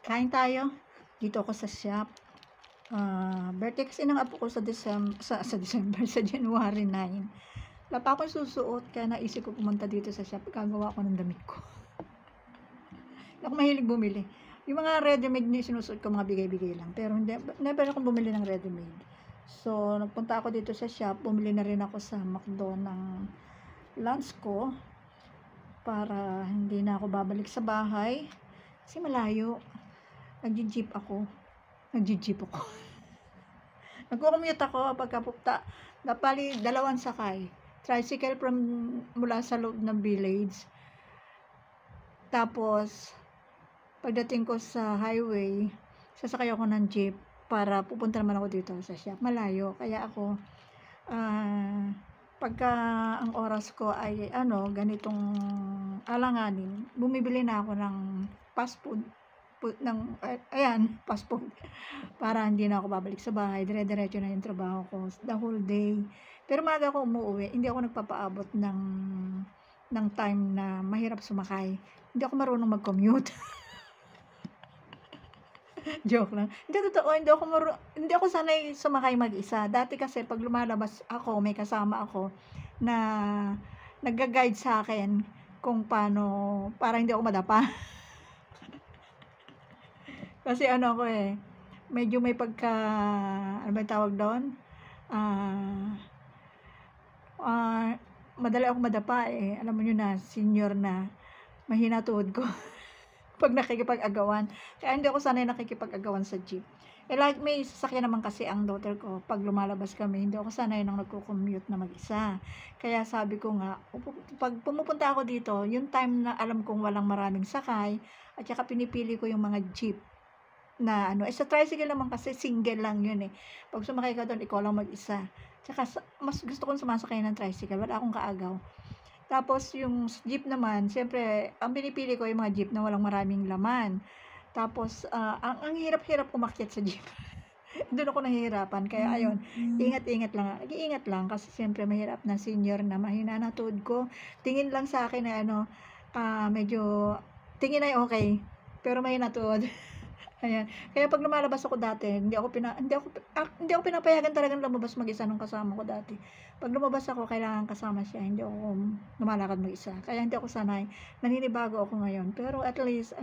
Kain tayo. Dito ako sa shop. Birthday kasi ng apo ko sa December, sa January 9. Wala pa akong susuot, kaya naisip ko pumunta dito sa shop. Gagawa ko ng damit ko. Hindi ako mahilig bumili. Yung mga ready-made na sinusuot ko, mga bigay-bigay lang. Pero never akong bumili ng ready-made. So, nagpunta ako dito sa shop. Bumili na rin ako sa McDo ng lunch ko. Para hindi na ako babalik sa bahay. Kasi malayo. Nagji-jeep ako. Nagko-commute ako pagkapunta. Napali dalawang sakay. Tricycle mula sa loob ng village. Tapos, pagdating ko sa highway, sasakay ako ng jeep para pupunta naman ako dito sa shop. Malayo. Kaya ako, pagka ang oras ko ay ganitong alanganin, bumibili na ako ng fast food. Fast food. Para hindi na ako babalik sa bahay, dire-diretso na yung trabaho ko the whole day. Pero maaga ako umuwi, hindi ako nagpapaabot ng time na mahirap sumakay. Hindi ako marunong mag-commute. Joke lang. Hindi totoo, hindi ako sanay sumakay mag-isa. Dati kasi pag lumalabas ako, may kasama ako na nagga-guide sa akin kung paano, para hindi ako madapa. Kasi medyo may pagka, ano ba tawag doon? Madali ako madapa eh. Alam mo yun na, senior na, mahina tuhod ko. Pag nakikipag-agawan. Kaya hindi ako sanay nakikipag-agawan sa jeep. Like may sasakyan naman kasi ang daughter ko, pag lumalabas kami, hindi ako sanay nang nagko-commute na mag-isa. Kaya sabi ko nga, pag pumupunta ako dito, yung time na alam kong walang maraming sakay, at saka pinipili ko yung mga jeep na sa tricycle naman kasi single lang yun eh. Pag sumakay ka doon, ikaw lang mag-isa. Tsaka mas gusto kong sumasakay ng tricycle, wala akong kaagaw. Tapos yung jeep naman, siyempre, ang pinipili ko yung mga jeep na walang maraming laman. Tapos, ang hirap-hirap umakyat sa jeep. Doon ako nahihirapan. Kaya ayun, ingat-ingat lang. Nag-iingat lang kasi siyempre mahirap na senior na mahina na tuhod ko. Tingin lang sa akin na medyo, tingin ay okay. Pero mahina tuhod. Ayan. Kaya pag lumalabas ako dati, hindi ako pinapayagan talagang lumabas mag-isa nung kasama ko dati. Pag lumabas ako, kailangan kasama siya. Hindi ako lumalakad mag-isa. Kaya hindi ako sanay. Naninibago ako ngayon. Pero at least,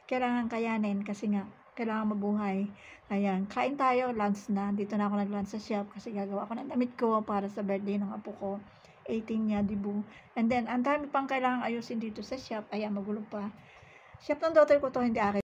kailangan kayanin kasi nga, kailangan mabuhay. Ayan. Kain tayo, lunch na. Dito na ako nag-lunch sa shop kasi gagawa ko ng damit ko para sa birthday ng apo ko. 18 niya, dibu. And then, ang dami pang kailangan ayusin dito sa shop. Ayan, magulo pa. Shop ng daughter ko to, hindi akin.